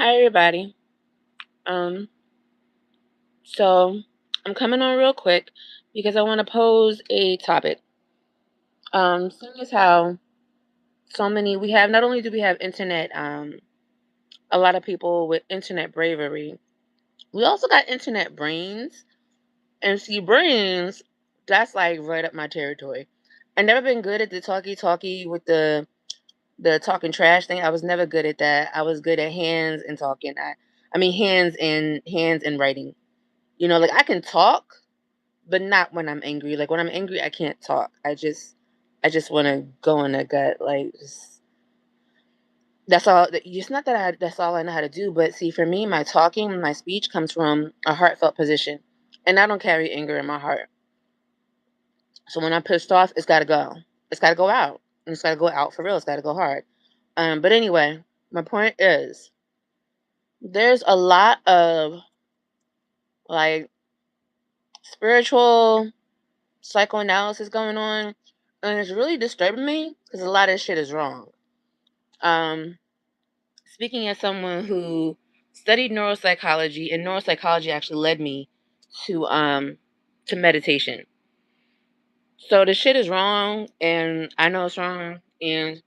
Hi everybody. Um, so I'm coming on real quick because I want to pose a topic. Seeing as how so many we have, not only do we have internet, a lot of people with internet bravery, we also got internet brains. And see, brains, that's like right up my territory. I never been good at the talkie with the talking trash thing. I was never good at that. I was good at hands and talking. I mean hands and writing. Like I can talk, but not when I'm angry. Like when I'm angry, I can't talk. I just want to go in the gut. Like that's all. It's not that that's all I know how to do. But see, for me, my talking, my speech comes from a heartfelt position, and I don't carry anger in my heart. So when I'm pissed off, it's got to go. It's got to go out, and it's got to go out for real. It's got to go hard. But anyway, my point is, there's a lot of like spiritual psychoanalysis going on, and it's really disturbing me because a lot of shit is wrong. Um, Speaking as someone who studied neuropsychology, and neuropsychology actually led me to meditation. So the shit is wrong, and I know it's wrong, and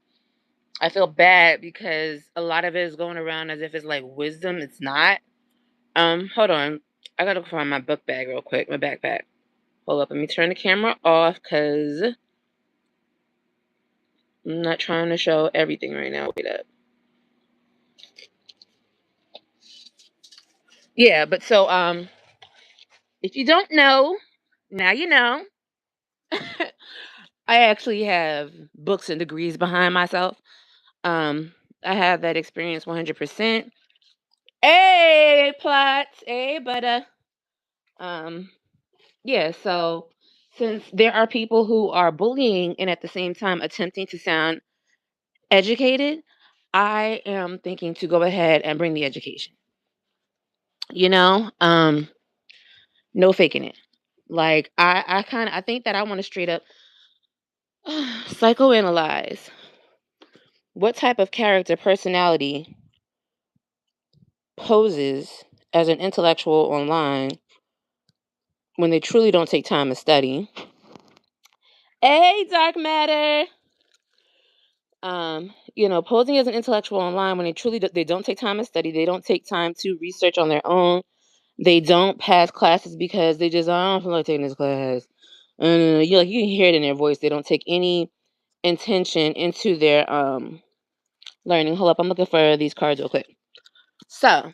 I feel bad because a lot of it is going around as if it's like wisdom. It's not. Hold on. I gotta find my book bag real quick, my backpack. Hold up, let me turn the camera off because I'm not trying to show everything right now. Wait up. Yeah, but so if you don't know, now you know. I actually have books and degrees behind myself. Um, I have that experience 100%. Hey, plots. Hey, butter. Um, yeah, so since there are people who are bullying and at the same time attempting to sound educated, I am thinking to go ahead and bring the education. You know, no faking it. Like I think that I want to straight up psychoanalyze what type of character personality poses as an intellectual online when they truly don't take time to study. Hey, dark matter. Posing as an intellectual online when they don't take time to study, they don't take time to research on their own, they don't pass classes because they just I don't feel like taking this class. And you can hear it in their voice. They don't take any intention into their learning. Hold up, I'm looking for these cards real quick. So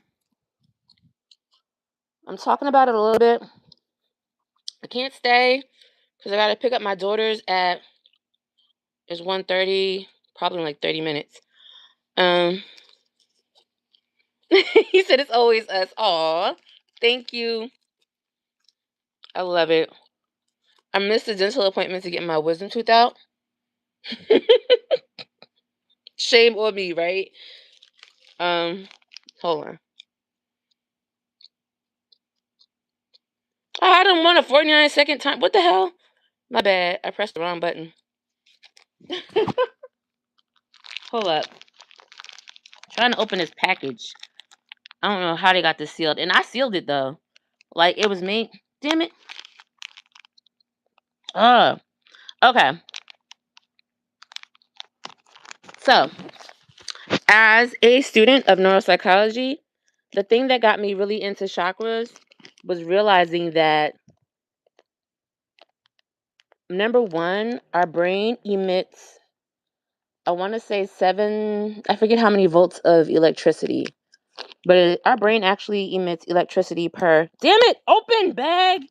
I'm talking about it a little bit. I can't stay because I gotta pick up my daughters at it's 1:30, probably in like 30 minutes. Um he said it's always us. Aw. Thank you. I love it. I missed the dental appointment to get my wisdom tooth out. Shame on me, right? Um, Hold on. I don't want a 49-second time. What the hell? My bad. I pressed the wrong button. Hold up. Trying to open this package. I don't know how they got this sealed. And I sealed it though. Like it was me. Damn it. Okay. So, as a student of neuropsychology, the thing that got me really into chakras was realizing that number one, our brain emits, I want to say I forget how many volts of electricity, but our brain actually emits electricity damn it, open bag.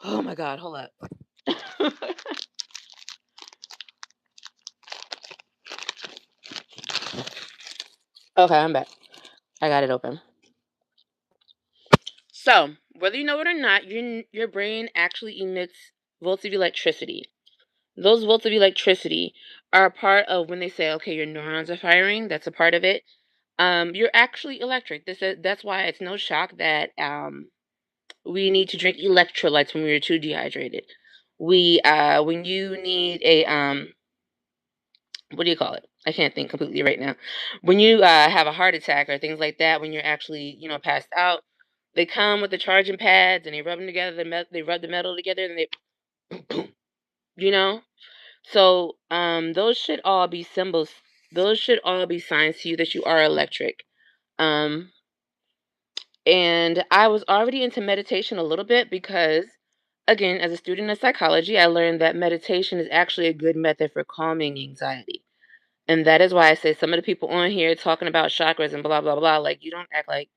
Oh my God, hold up. Okay, I'm back. I got it open. So, whether you know it or not, your brain actually emits volts of electricity. Those volts of electricity are a part of when they say, okay, your neurons are firing. That's a part of it. You're actually electric. That's why it's no shock that we need to drink electrolytes when we are too dehydrated. When you need a what do you call it? I can't think completely right now. When you have a heart attack or things like that, when you're actually, passed out, they come with the charging pads and they rub them together. They rub the metal together and they, boom, boom, you know. So those should all be symbols. Those should all be signs to you that you are electric. Um, and I was already into meditation a little bit because, again, as a student of psychology, I learned that meditation is actually a good method for calming anxiety. And that is why I say some of the people on here talking about chakras and blah, blah, blah, like, you don't act like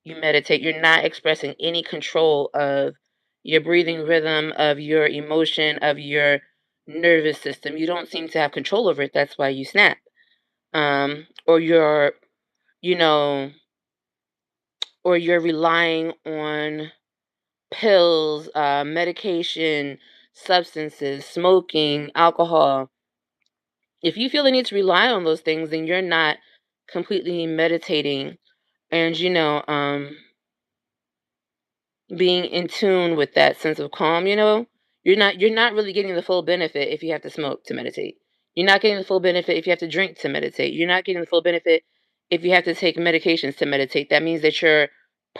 you meditate. You're not expressing any control of your breathing rhythm, of your emotion, of your nervous system. You don't seem to have control over it. That's why you snap. Or you know, or you're relying on pills, medication, substances, smoking, alcohol. If you feel the need to rely on those things, then you're not completely meditating and, being in tune with that sense of calm. You're not really getting the full benefit if you have to smoke to meditate. You're not getting the full benefit if you have to drink to meditate. You're not getting the full benefit if you have to take medications to meditate. That means that you're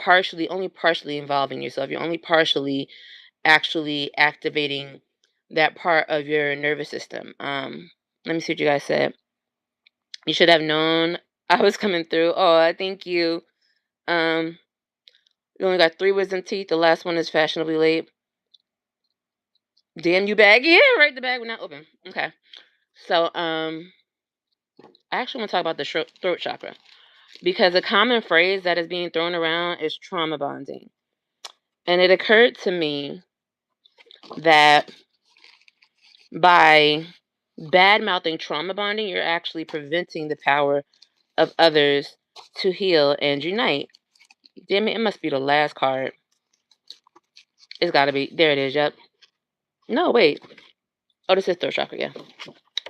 only partially involving yourself. You're only partially actually activating that part of your nervous system. Let me see what you guys said. You should have known I was coming through. Oh, I thank you. Um, you only got 3 wisdom teeth. The last one is fashionably late. Damn you bag. Yeah, right. The bag will not open. Okay. So, I actually want to talk about the throat chakra because a common phrase that is being thrown around is trauma bonding. And it occurred to me that by bad mouthing trauma bonding, you're actually preventing the power of others to heal and unite. Damn it, it must be the last card. It's got to be. There it is. Yep. No, wait. Oh, this is throat chakra. Yeah.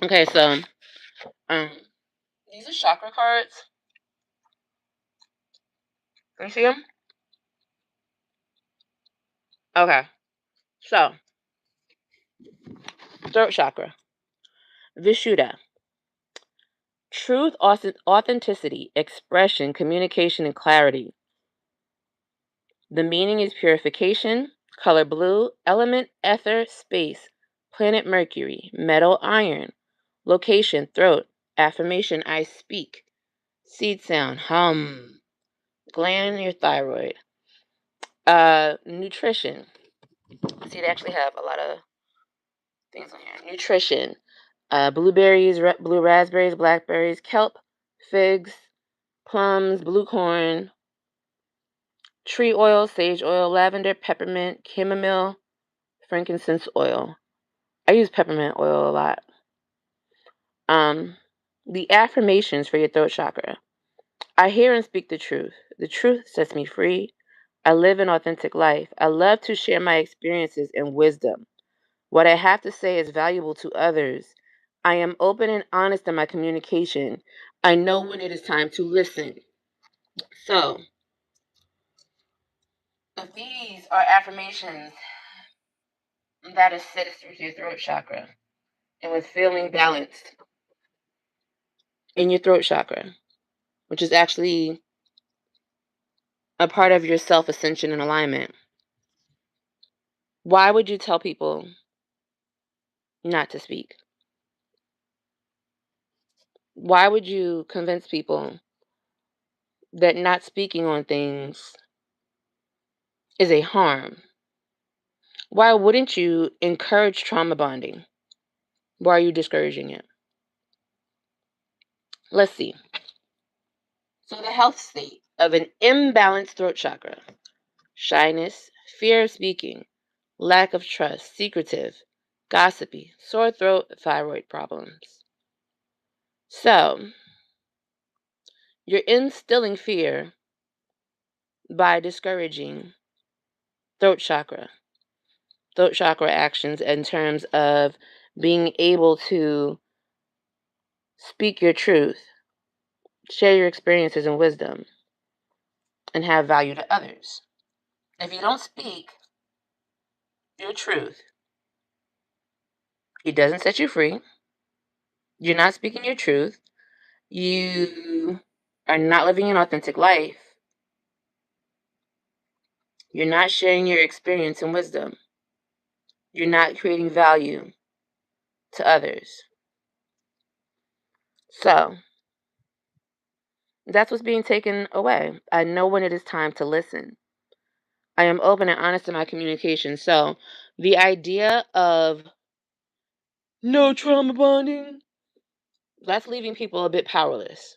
Okay, so um, these are chakra cards. Can you see them? Okay. So throat chakra, Vishuddha, truth, authenticity, expression, communication, and clarity. The meaning is purification. Color blue. Element ether, space. Planet Mercury. Metal iron. Location throat. Affirmation I speak. Seed sound hum. Gland in your thyroid. Nutrition. See, they actually have a lot of things on here. Nutrition. Blueberries, blue raspberries, blackberries, kelp, figs, plums, blue corn, tree oil, sage oil, lavender, peppermint, chamomile, frankincense oil. I use peppermint oil a lot. The affirmations for your throat chakra. I hear and speak the truth. The truth sets me free. I live an authentic life. I love to share my experiences and wisdom. What I have to say is valuable to others. I am open and honest in my communication. I know when it is time to listen. So, if these are affirmations that assist with your throat chakra and with feeling balanced in your throat chakra, which is actually a part of your self ascension and alignment, why would you tell people not to speak? Why would you convince people that not speaking on things is a harm? Why wouldn't you encourage trauma bonding? Why are you discouraging it? Let's see. So, the health state of an imbalanced throat chakra: shyness, fear of speaking, lack of trust, secretive, gossipy, sore throat, thyroid problems. So, you're instilling fear by discouraging throat chakra actions in terms of being able to speak your truth, share your experiences and wisdom, and have value to others. If you don't speak your truth, it doesn't set you free. You're not speaking your truth. You are not living an authentic life. You're not sharing your experience and wisdom. You're not creating value to others. So that's what's being taken away. I know when it is time to listen. I am open and honest in my communication. So the idea of no trauma bonding, that's leaving people a bit powerless.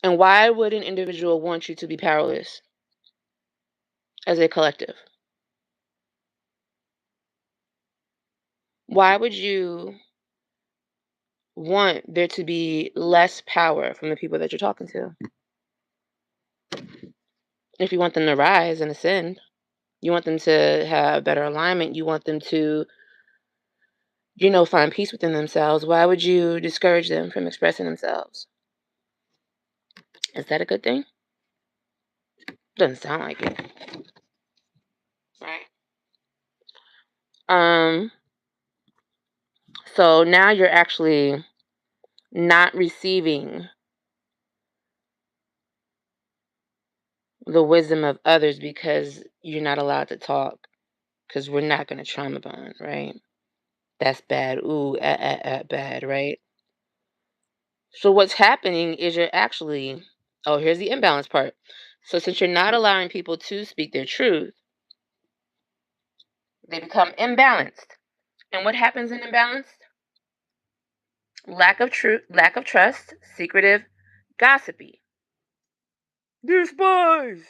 And why would an individual want you to be powerless as a collective? Why would you want there to be less power from the people that you're talking to? If you want them to rise and ascend, you want them to have better alignment, you want them to, find peace within themselves, why would you discourage them from expressing themselves? Is that a good thing? Doesn't sound like it. Right. Um, so now you're actually not receiving the wisdom of others because you're not allowed to talk. Because we're not going to trauma bond, right? That's bad. Ooh, bad, right? So what's happening is you're actually, oh, here's the imbalance part. So since you're not allowing people to speak their truth, they become imbalanced. And what happens in imbalance? Lack of truth, lack of trust, secretive, gossipy. They're spies,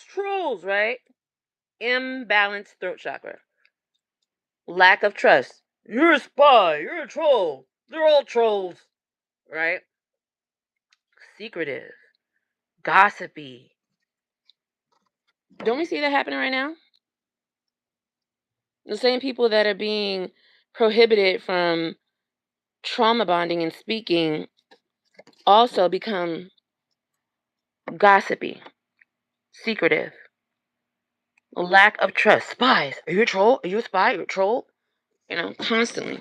trolls, right? Imbalanced throat chakra. Lack of trust. You're a spy, you're a troll. They're all trolls, right? Secretive, gossipy. Don't we see that happening right now? The same people that are being prohibited from trauma bonding and speaking also become gossipy, secretive, lack of trust. Spies. Are you a troll? Are you a spy? Are you a troll? Constantly.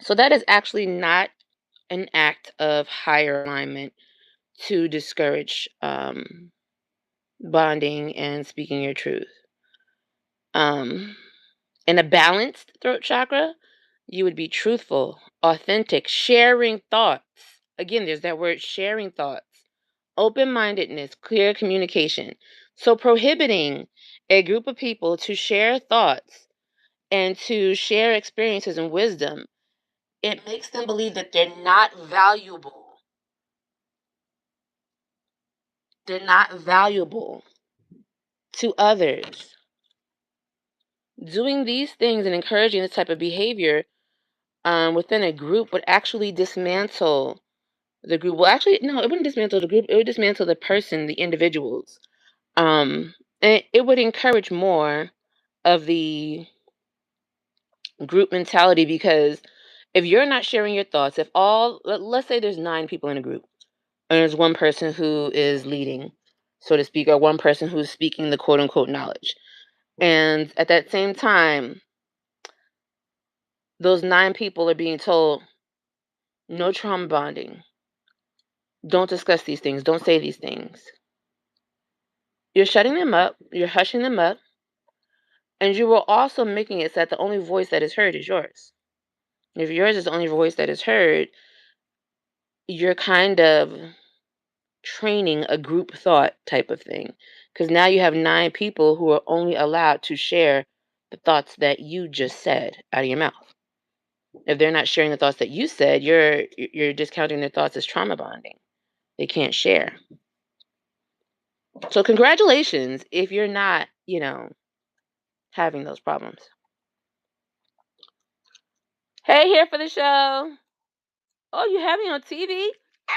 So that is actually not an act of higher alignment to discourage bonding and speaking your truth. In a balanced throat chakra, you would be truthful, authentic, sharing thoughts. Again, there's that word sharing thoughts, open mindedness, clear communication. So, prohibiting a group of people to share thoughts and to share experiences and wisdom, it makes them believe that they're not valuable. They're not valuable to others. Doing these things and encouraging this type of behavior within a group would actually dismantle the group. Well, actually, no, it wouldn't dismantle the group. It would dismantle the person, the individuals. And it would encourage more of the group mentality because if you're not sharing your thoughts, if let's say there's 9 people in a group and there's one person who is leading, so to speak, or one person who's speaking the quote unquote knowledge. And at that same time, those 9 people are being told no trauma bonding. Don't discuss these things. Don't say these things. You're shutting them up. You're hushing them up. And you are also making it so that the only voice that is heard is yours. If yours is the only voice that is heard, you're kind of training a group thought type of thing. Because now you have 9 people who are only allowed to share the thoughts that you just said out of your mouth. If they're not sharing the thoughts that you said, you're discounting their thoughts as trauma bonding. They can't share. So congratulations if you're not, having those problems. Hey, here for the show. Oh, you have me on TV? Ah,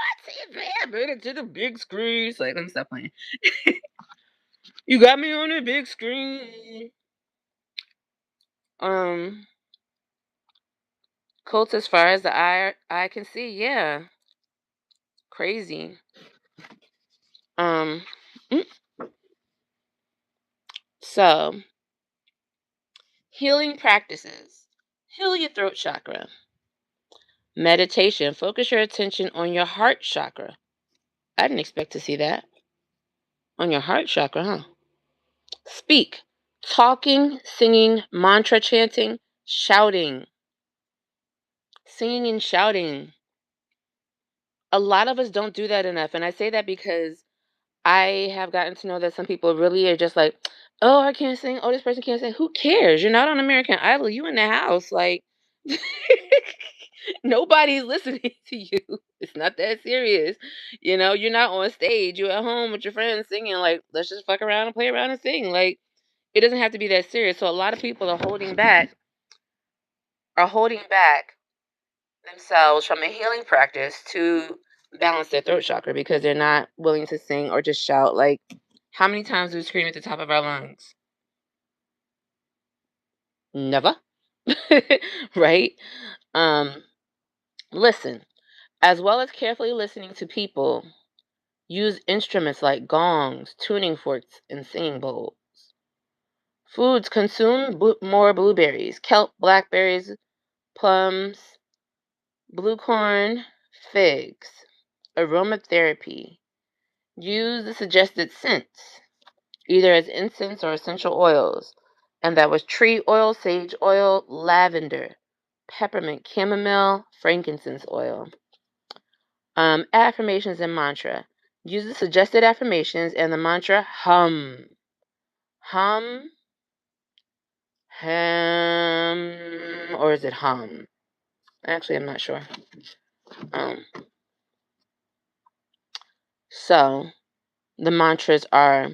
my TV. I made it to the big screen. It's like, let me stop playing. You got me on the big screen. Um, Colts as far as the eye can see, yeah. Crazy. Um, mm, so Healing practices. Heal your throat chakra. Meditation. Focus your attention on your heart chakra. I didn't expect to see that. On your heart chakra, huh? Speak. Talking, singing, mantra chanting, shouting. Singing and shouting. A lot of us don't do that enough. And I say that because I have gotten to know that some people really are just like, oh, I can't sing. Oh, this person can't sing. Who cares? You're not on American Idol. You in the house. Like, nobody's listening to you. It's not that serious. You're not on stage. You're at home with your friends singing. Like, let's just fuck around and play around and sing. Like, it doesn't have to be that serious. So a lot of people are holding back themselves from a healing practice to balance their throat chakra because they're not willing to sing or just shout. Like, how many times do we scream at the top of our lungs? Never. Right? Um, Listen. As well as carefully listening to people, use instruments like gongs, tuning forks, and singing bowls. Foods: consume more blueberries, kelp, blackberries, plums, blue corn, figs. Aromatherapy. Use the suggested scents, either as incense or essential oils. And that was tree oil, sage oil, lavender, peppermint, chamomile, frankincense oil. Affirmations and mantra. Use the suggested affirmations and the mantra hum. Hum, hum, or is it hum? Actually, I'm not sure. Um, so the mantras are: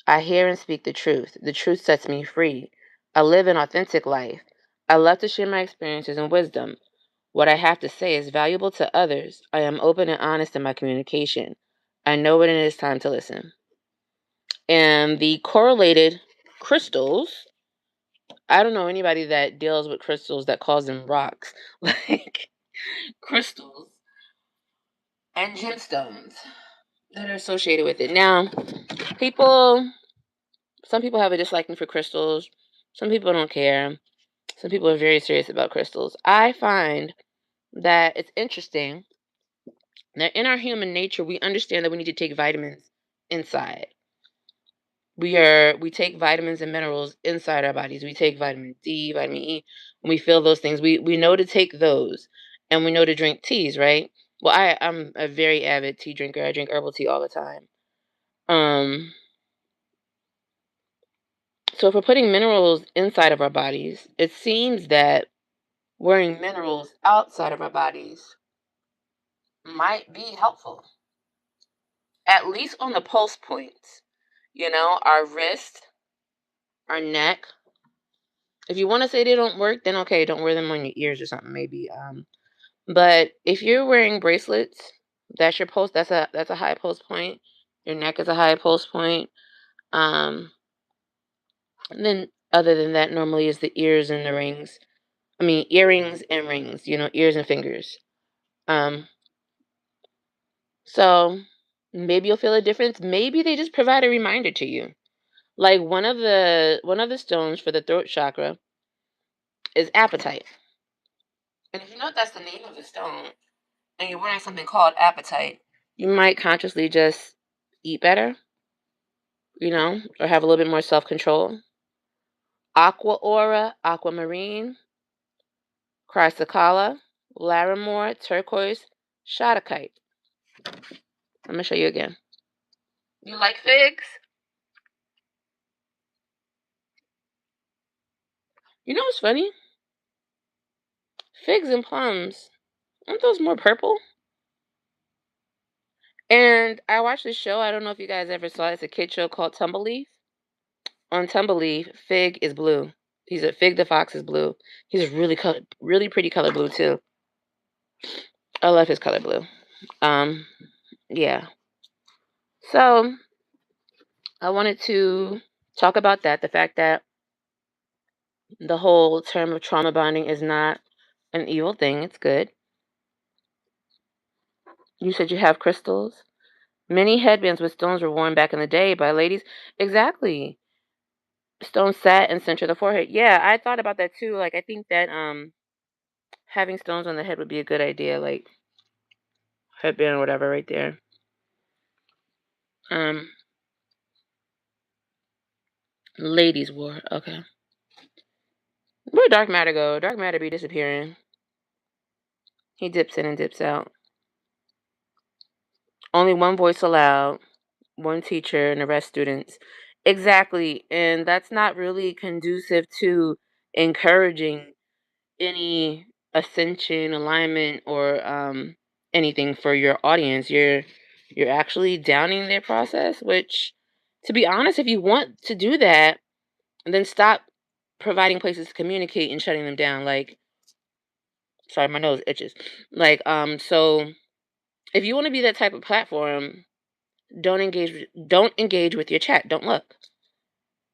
I hear and speak the truth. The truth sets me free. I live an authentic life. I love to share my experiences and wisdom. What I have to say is valuable to others. I am open and honest in my communication. I know when it is time to listen. And the correlated crystals, I don't know anybody that deals with crystals that calls them rocks. Like, crystals and gemstones that are associated with it. Now, some people have a disliking for crystals. Some people don't care. Some people are very serious about crystals. I find that it's interesting that in our human nature, we understand that we need to take vitamins inside. We take vitamins and minerals inside our bodies. We take vitamin D, vitamin E. When we feel those things, we know to take those, and we know to drink teas, right? Well, I'm a very avid tea drinker. I drink herbal tea all the time. So if we're putting minerals inside of our bodies, it seems that wearing minerals outside of our bodies might be helpful, at least on the pulse points. Our wrist, our neck. If you want to say they don't work, then okay, don't wear them on your ears or something, maybe. But if you're wearing bracelets, that's your pulse. That's a high pulse point. Your neck is a high pulse point. And then other than that, normally is the ears and the rings. I mean, earrings and rings. Ears and fingers. Um, so maybe you'll feel a difference. Maybe they just provide a reminder to you. Like one of the stones for the throat chakra is apatite. And if you know that's the name of the stone, and you're wearing something called apatite, you might consciously just eat better, or have a little bit more self-control. Aqua aura, aquamarine, chrysocolla, larimore, turquoise, shadakite. I'm gonna show you again. You like figs? You know what's funny? Figs and plums, aren't those more purple? And I watched this show. I don't know if you guys ever saw it. It's a kid show called Tumbleleaf. On Tumbleleaf, Fig is blue. Fig the fox is blue. He's really pretty color blue too. I love his color blue. Um, yeah. So I wanted to talk about that. The fact that the whole term of trauma bonding is not an evil thing. It's good. You said you have crystals. Many headbands with stones were worn back in the day by ladies. Exactly. Stone set and center the forehead. Yeah, I thought about that too. Like, I think that having stones on the head would be a good idea, like headband or whatever right there. Um, ladies wore. Okay. Where'd dark matter go? Dark matter be disappearing. He dips in and dips out. Only one voice allowed, one teacher, and the rest students. Exactly. And that's not really conducive to encouraging any ascension, alignment, or anything for your audience. You're actually downing their process, which, to be honest, if you want to do that, then stop providing places to communicate and shutting them down. Like, sorry, my nose itches. Like, so if you want to be that type of platform, don't engage with your chat. Don't look.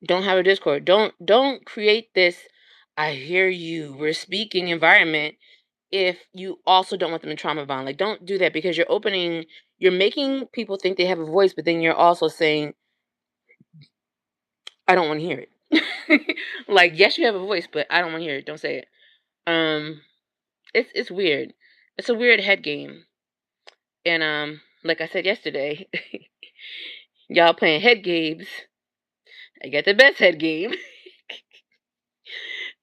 Don't have a Discord. Don't create this I hear you, we're speaking environment if you also don't want them to trauma bond. Like, don't do that, because you're making people think they have a voice, but then you're also saying, I don't want to hear it. Like, yes, you have a voice, but I don't want to hear it. Don't say it. Um, it's weird. It's a weird head game. And like I said yesterday, y'all playing head games. I got the best head game.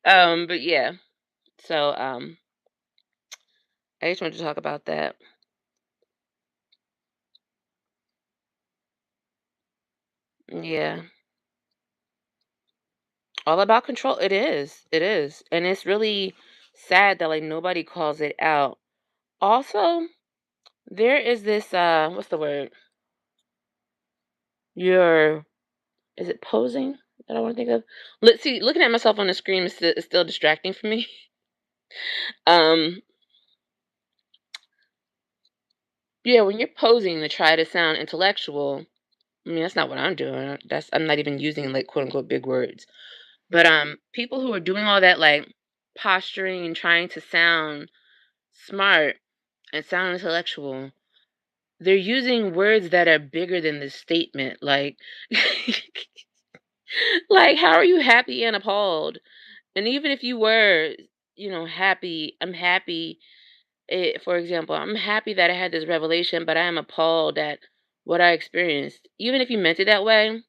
But yeah. So I just wanted to talk about that. Yeah. All about control. It is. It is. And it's really sad that like nobody calls it out. Also, there is this what's the word? You're is it posing that I want to think of? Let's see, looking at myself on the screen is still distracting for me. Um yeah, when you're posing to try to sound intellectual, I mean that's not what I'm doing. I'm not even using like quote unquote big words. But people who are doing all that like posturing and trying to sound smart and sound intellectual, they're using words that are bigger than the statement. Like, like, how are you happy and appalled? And even if you were, happy, I'm happy. For example, I'm happy that I had this revelation, but I am appalled at what I experienced. Even if you meant it that way,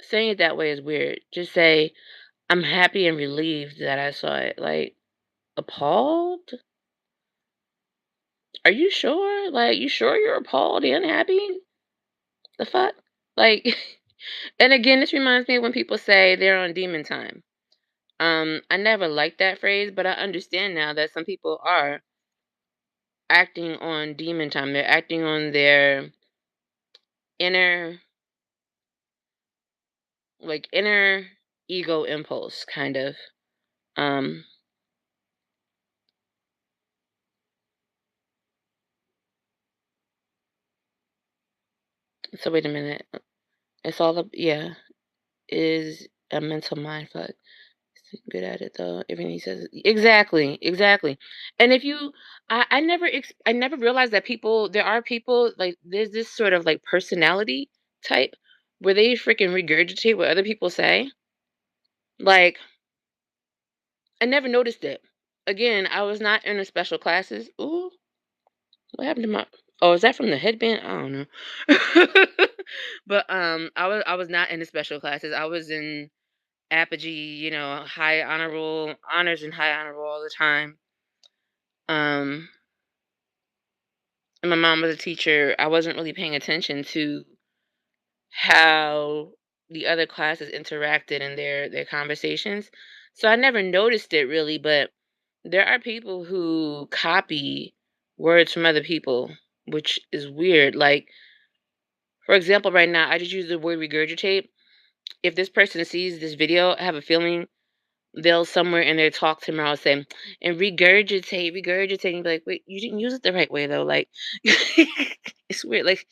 saying it that way is weird. Just say, I'm happy and relieved that I saw it. Like, appalled? Are you sure? Like, you sure you're appalled and happy? The fuck? Like, and again, this reminds me of when people say they're on demon time. I never liked that phrase, but I understand now that some people are acting on demon time. They're acting on their inner, inner ego impulse, kind of. Um, so wait a minute. It's all up, yeah, is a mental mind fuck. Good at it though. Everything he says, exactly, exactly. And if you, I never realized that there are people like there's this sort of like personality type where they freaking regurgitate what other people say. Like, I never noticed it. Again, I was not in the special classes. Ooh, what happened to my? Oh, is that from the headband? I don't know. But I was not in the special classes. I was in apogee, high honor roll, honors and high honor roll all the time. Um, and my mom was a teacher. I wasn't really paying attention to how the other classes interacted in their conversations. So I never noticed it really, but there are people who copy words from other people, which is weird. Like, for example, right now I just use the word regurgitate. If this person sees this video, I have a feeling they'll somewhere in their talk tomorrow say, and regurgitate, and be like, wait, you didn't use it the right way though. Like, it's weird. Like,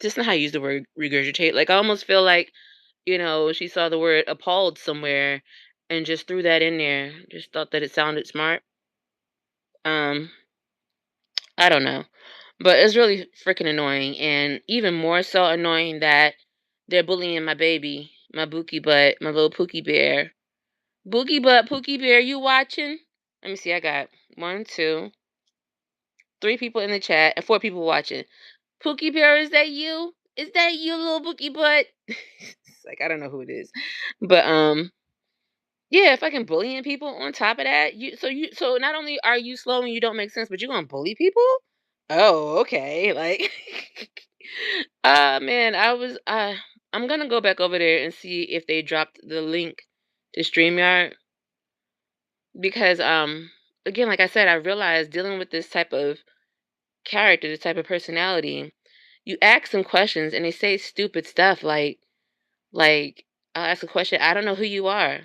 just not how I use the word regurgitate. Like, I almost feel like, she saw the word appalled somewhere and just threw that in there. Just thought that it sounded smart. Um, I don't know. But it's really freaking annoying. And even more so annoying that they're bullying my baby. my Bookie butt, my little Pookie bear. Boogie butt, Pookie bear, you watching? Let me see. I got 1, 2, 3 people in the chat and 4 people watching. Pookie bear, is that you? Is that you, little Bookie butt? It's like, I don't know who it is, but yeah, if I can bullying people on top of that, so not only are you slow and you don't make sense, but you're gonna bully people? Oh, okay. Like, man, I'm gonna go back over there and see if they dropped the link to StreamYard because again, like I said, I realized dealing with this type of character, this type of personality, you ask them questions and they say stupid stuff like I'll ask a question, I don't know who you are.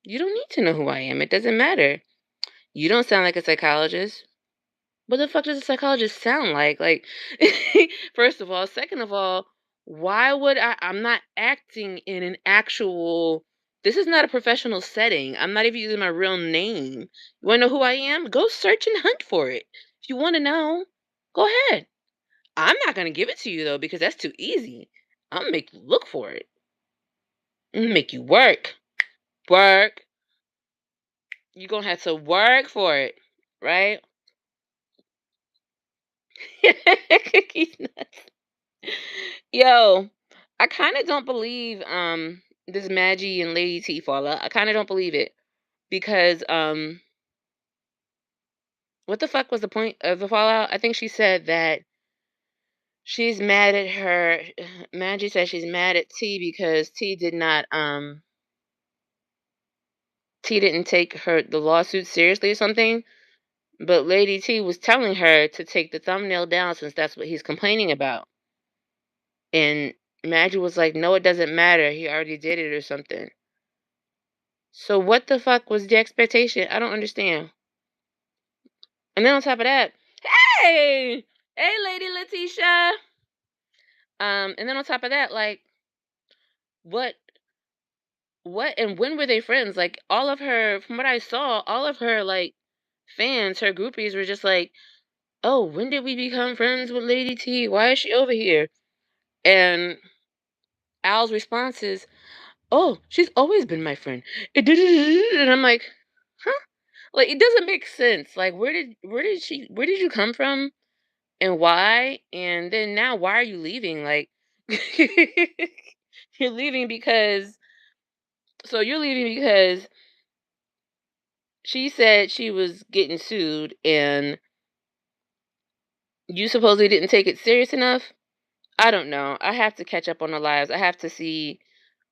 You don't need to know who I am. It doesn't matter. You don't sound like a psychologist. What the fuck does a psychologist sound like? Like, first of all. Second of all, why would I'm not acting in an actual. This is not a professional setting. I'm not even using my real name. You want to know who I am? Go search and hunt for it. If you want to know, go ahead. I'm not going to give it to you, though, because that's too easy. I'm going to make you look for it. I'm going to make you work. Work. You're going to have to work for it, right? Cookies nuts. Yo, I kind of don't believe this Maggie and Lady T fallout. I kind of don't believe it because what the fuck was the point of the fallout? I think she said that she's mad at her. Maggie said she's mad at T because T didn't take the lawsuit seriously or something. But Lady T was telling her to take the thumbnail down since that's what he's complaining about. And Maggie was like, "No, it doesn't matter. He already did it or something." So what the fuck was the expectation? I don't understand. And then on top of that, hey, hey, Lady Letitia. And then on top of that, like, what, and when were they friends? Like, all of her, from what I saw, all of her like fans, her groupies were just like, "Oh, when did we become friends with Lady T? Why is she over here?" And Al's response is, "Oh, she's always been my friend." And I'm like, huh? Like, it doesn't make sense. Like, where did you come from? And why? And then now why are you leaving? Like you're leaving because you're leaving because she said she was getting sued and you supposedly didn't take it serious enough. I don't know. I have to catch up on the lives. I have to see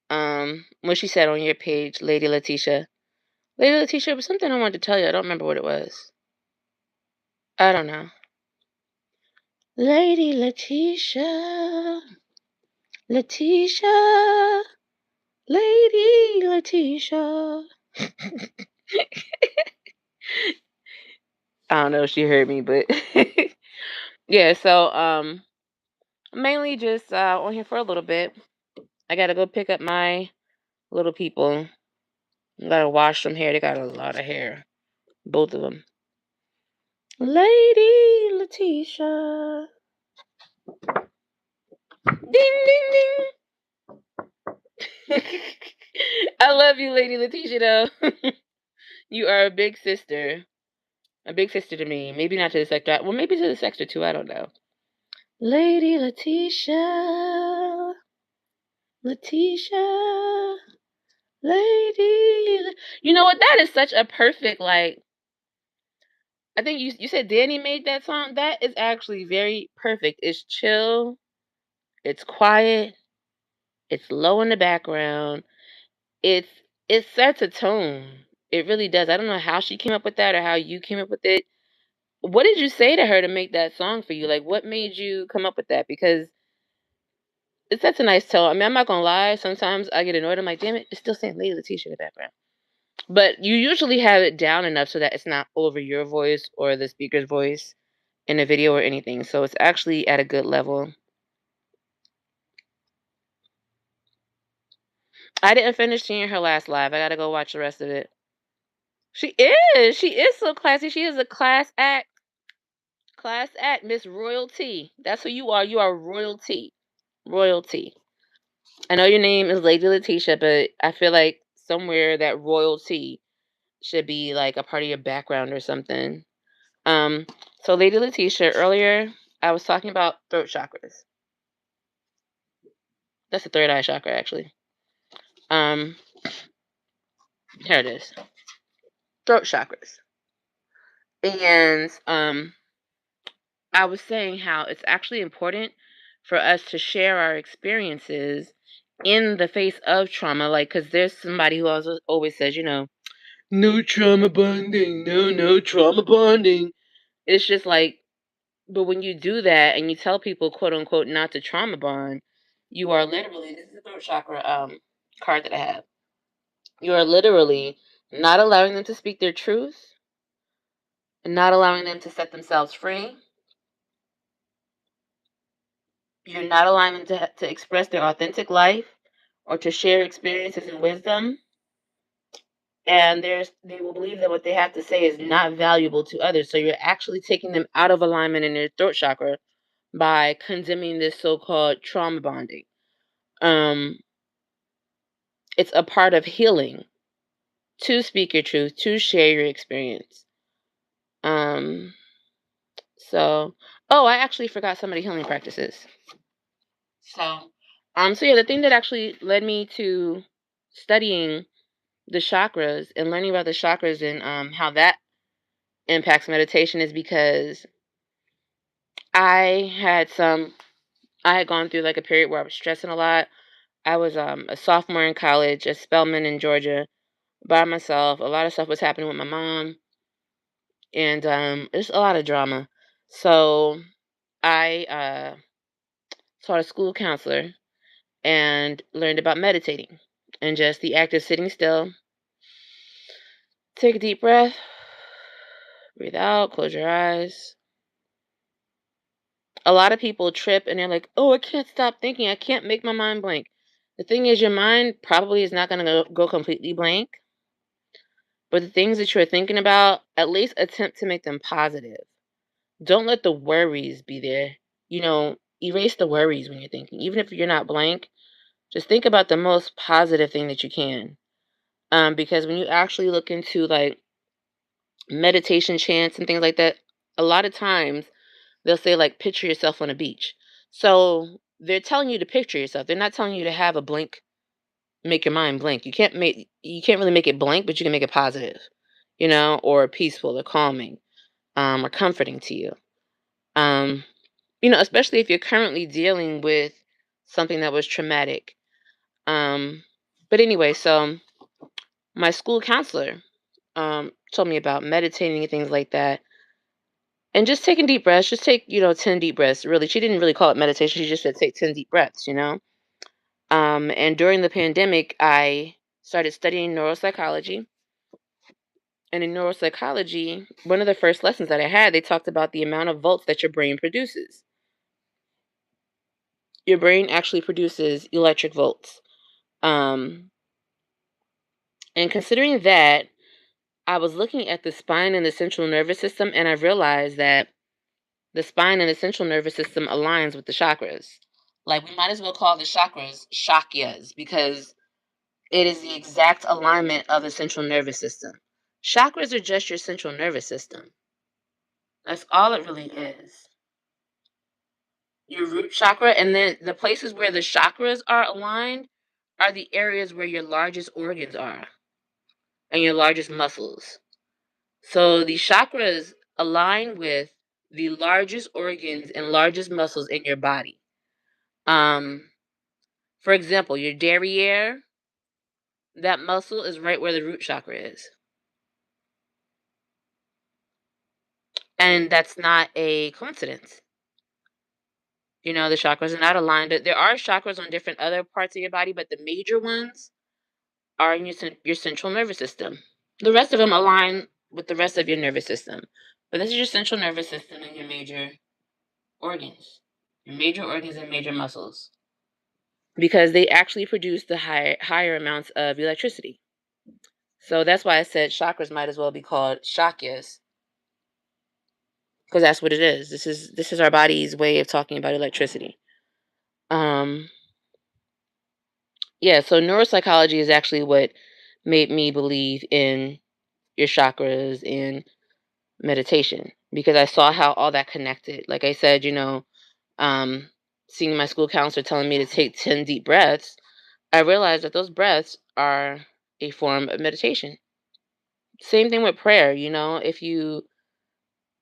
what she said on your page, Lady Letitia. Lady Letitia, was something I wanted to tell you. I don't remember what it was. I don't know. Lady Letitia. Letitia. Lady Letitia. I don't know if she heard me, but yeah, so mainly just on here for a little bit. I gotta go pick up my little people. I gotta wash some hair. They got a lot of hair. Both of them. Lady Letitia. Ding ding ding. I love you, Lady Letitia, though. You are a big sister. A big sister to me. Maybe not to the sector. Well, maybe to the sector too. I don't know. Lady Letitia. Letitia. Lady. You know what? That is such a perfect, like, I think you said Danny made that song. That is actually very perfect. It's chill. It's quiet. It's low in the background. It's it sets a tone. It really does. I don't know how she came up with that or how you came up with it. What did you say to her to make that song for you? Like, what made you come up with that? Because it sets a nice tone. I mean, I'm not gonna lie. Sometimes I get annoyed. I'm like, damn it, it's still saying Lady Letitia in the background. But you usually have it down enough so that it's not over your voice or the speaker's voice in a video or anything. So it's actually at a good level. I didn't finish seeing her last live. I gotta go watch the rest of it. She is. She is so classy. She is a class act. Class act, Miss Royalty. That's who you are. You are royalty. Royalty. I know your name is Lady Letitia, but I feel like somewhere that royalty should be like a part of your background or something. Um, so Lady Letitia, earlier I was talking about throat chakras. That's the third eye chakra, actually. Um, Here it is. Throat chakras. And I was saying how it's actually important for us to share our experiences in the face of trauma, like, because there's somebody who always says, no trauma bonding, no trauma bonding. It's just like, but when you do that and you tell people, quote unquote, not to trauma bond, you are literally, this is the throat chakra card that I have. You are literally not allowing them to speak their truth and not allowing them to set themselves free. You're not allowing them to express their authentic life or to share experiences and wisdom. And they will believe that what they have to say is not valuable to others. So you're actually taking them out of alignment in their throat chakra by condemning this so-called trauma bonding. It's a part of healing to speak your truth, to share your experience. Um, I actually forgot some of the healing practices. So yeah, the thing that actually led me to studying the chakras and learning about the chakras and how that impacts meditation is because I had gone through like a period where I was stressing a lot. I was a sophomore in college at Spelman in Georgia by myself. A lot of stuff was happening with my mom, and there's a lot of drama. So I taught a school counselor and learned about meditating and just the act of sitting still. Take a deep breath, breathe out, close your eyes. A lot of people trip and they're like, oh, I can't stop thinking. I can't make my mind blank. The thing is, your mind probably is not going to go completely blank, but the things that you're thinking about, at least attempt to make them positive. Don't let the worries be there. Erase the worries when you're thinking. Even if you're not blank, just think about the most positive thing that you can. Because when you actually look into like meditation chants and things like that, a lot of times they'll say like picture yourself on a beach. So they're telling you to picture yourself. They're not telling you to have a blank, make your mind blank. You can't really make it blank, but you can make it positive, or peaceful or calming, or comforting to you. Um, Especially if you're currently dealing with something that was traumatic. But anyway, so my school counselor told me about meditating and things like that. And just taking deep breaths, just take, 10 deep breaths. Really, she didn't really call it meditation. She just said take 10 deep breaths. And during the pandemic, I started studying neuropsychology. And in neuropsychology, one of the first lessons that I had, they talked about the amount of volts that your brain produces. Your brain actually produces electric volts. Um, and considering that, I was looking at the spine and the central nervous system, and I realized that the spine and the central nervous system aligns with the chakras. Like, we might as well call the chakras shakyas because it is the exact alignment of the central nervous system. Chakras are just your central nervous system. That's all it really is. Your root chakra, and then the places where the chakras are aligned are the areas where your largest organs are and your largest muscles. So the chakras align with the largest organs and largest muscles in your body. Um, for example, your derriere, that muscle is right where the root chakra is. And that's not a coincidence. The chakras are not aligned. There are chakras on different other parts of your body, but the major ones are in your central nervous system. The rest of them align with the rest of your nervous system. But this is your central nervous system and your major organs. Your major organs and major muscles. Because they actually produce the higher amounts of electricity. So that's why I said chakras might as well be called shakyas. Because that's what it is. This is our body's way of talking about electricity. Um Yeah, so neuropsychology is actually what made me believe in your chakras and meditation because I saw how all that connected. Like I said, um, seeing my school counselor telling me to take 10 deep breaths, I realized that those breaths are a form of meditation. Same thing with prayer, if you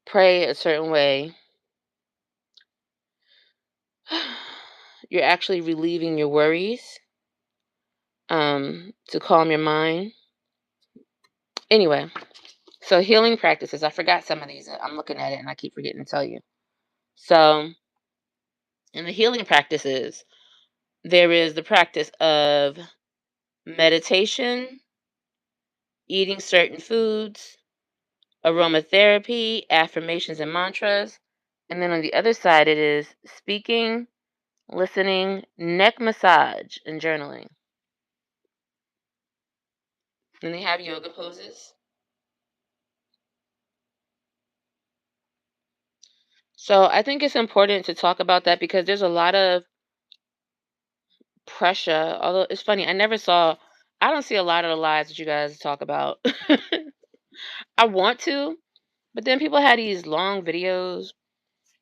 pray a certain way, you're actually relieving your worries to calm your mind. Anyway, so healing practices, I forgot some of these. I'm looking at it and I keep forgetting to tell you. So, in the healing practices, there is the practice of meditation, eating certain foods, aromatherapy, affirmations and mantras. And then on the other side, it is speaking, listening, neck massage, and journaling. Then they have yoga poses. So I think it's important to talk about that because there's a lot of pressure. Although it's funny, I don't see a lot of the lives that you guys talk about. I want to, but then people had these long videos,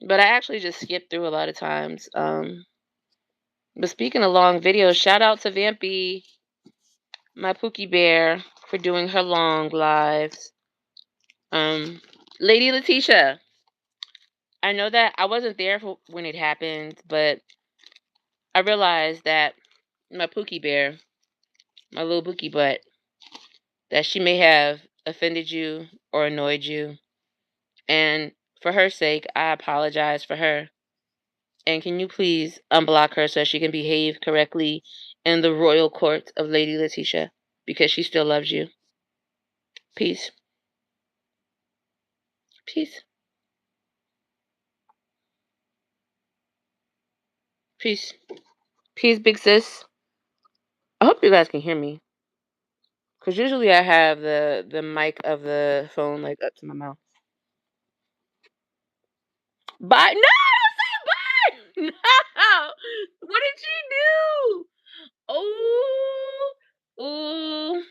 but I actually just skip through a lot of times. But speaking of long videos, shout out to Vampy, my Pookie Bear, for doing her long lives. Lady Letitia, I know that I wasn't there for when it happened, but I realized that my Pookie Bear, my little Pookie butt, that she may have offended you or annoyed you. And for her sake, I apologize for her. And can you please unblock her so she can behave correctly in the royal court of Lady Letitia? Because she still loves you. Peace. Peace. Peace. Peace, big sis. I hope you guys can hear me. Because usually I have the mic of the phone like up to my mouth. Bye. No, don't say bye. No. What did she do? Oh, ooh,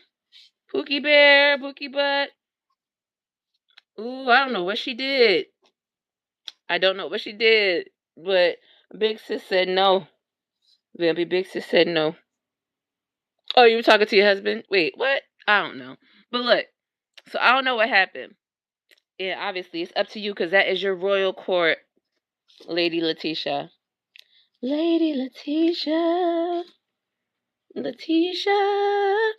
Pookie Bear, Pookie Butt. Ooh, I don't know what she did. I don't know what she did, but Big Sis said no. Vampy Big Sis said no. Oh, you were talking to your husband? Wait, what? I don't know. But look, so I don't know what happened. Yeah, obviously it's up to you because that is your royal court, Lady Letitia. Lady Letitia. Letitia.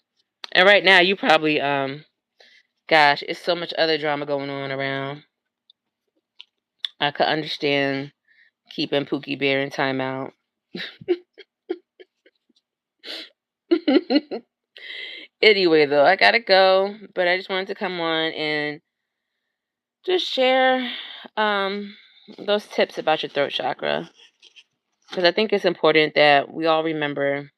And right now you probably gosh, it's so much other drama going on around. I could understand keeping Pookie Bear in timeout. Anyway, though, I gotta go, but I just wanted to come on and just share those tips about your throat chakra because I think it's important that we all remember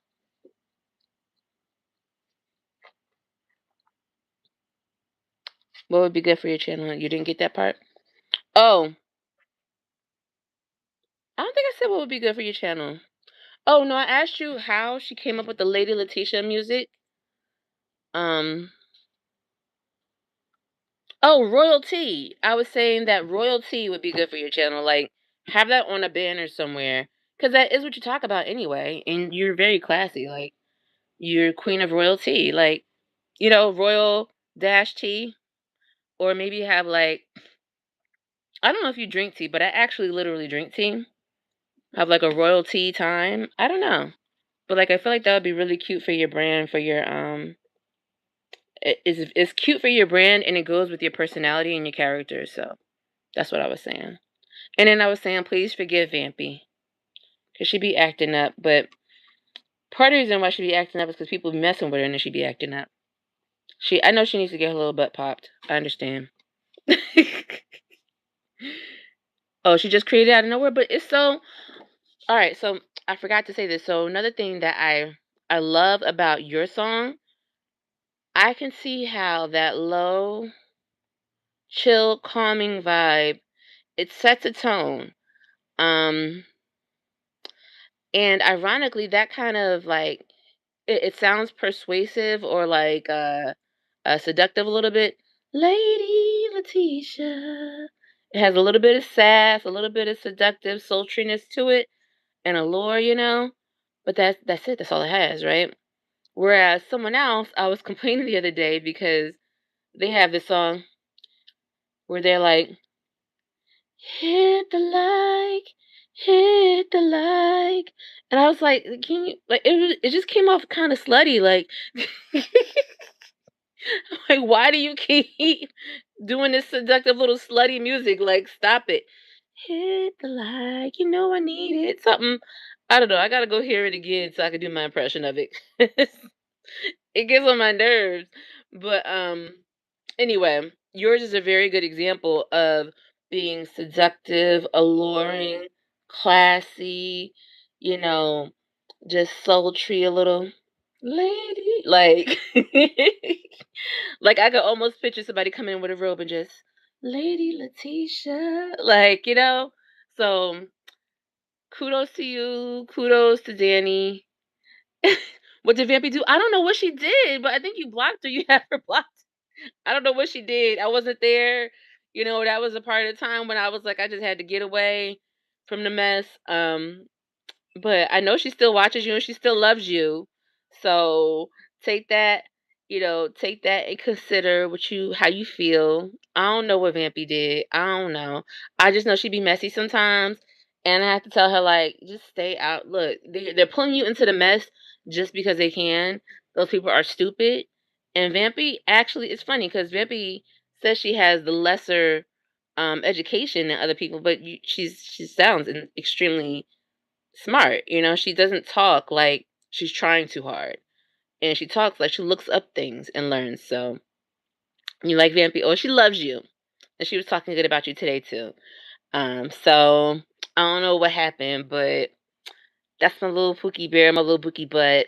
what would be good for your channel. You didn't get that part? Oh, I don't think I said what would be good for your channel. Oh no, I asked you how she came up with the Lady Letitia music. Um, oh, royalty. I was saying that royalty would be good for your channel. Like, have that on a banner somewhere. Because that is what you talk about anyway. And you're very classy. Like, you're queen of royalty. Like, royal dash tea. Or maybe have, like, I don't know if you drink tea, but I actually literally drink tea. Have, like, a royal tea time. I don't know. But, like, I feel like that would be really cute for your brand, for your, it's cute for your brand and it goes with your personality and your character. So, that's what I was saying. And then I was saying, please forgive Vampy. Because she be acting up. But part of the reason why she be acting up is because people be messing with her and then she be acting up. I know she needs to get her little butt popped. I understand. Oh, she just created out of nowhere. But it's so... Alright, so I forgot to say this. So another thing that I love about your song, I can see how that low, chill, calming vibe, it sets a tone. And ironically, that kind of like it sounds persuasive or like seductive a little bit. Lady Letitia. It has a little bit of sass, a little bit of seductive sultriness to it, and allure, you know. But that's it. That's all it has, right? Whereas someone else, I was complaining the other day because they have this song where they're like, hit the hit the like, and I was like, can you like it just came off kind of slutty, like, like why do you keep doing this seductive little slutty music? Like, stop it. Hit the like, you know I need it. Something I don't know. I gotta go hear it again so I can do my impression of it. It gets on my nerves. But anyway, yours is a very good example of being seductive, alluring, classy, you know, just sultry a little lady. Like like I could almost picture somebody coming in with a robe and just Lady Letitia. Like, you know? So kudos to you, kudos to Danny. What did Vampy do? I don't know what she did, but I think you blocked her. You have her blocked. I don't know what she did. I wasn't there. You know, that was a part of the time when I was like, I just had to get away from the mess. But I know she still watches you and she still loves you. So take that, take that and consider how you feel. I don't know what Vampy did. I don't know. I just know she be messy sometimes. And I have to tell her, like, just stay out. Look, they're pulling you into the mess just because they can. Those people are stupid. And Vampy, actually, it's funny because Vampy says she has the lesser education than other people, but she sounds extremely smart. She doesn't talk like she's trying too hard. And she talks like she looks up things and learns. So you like Vampy. Oh, she loves you. And she was talking good about you today too. So I don't know what happened, but that's my little Pookie Bear, my little Bookie butt.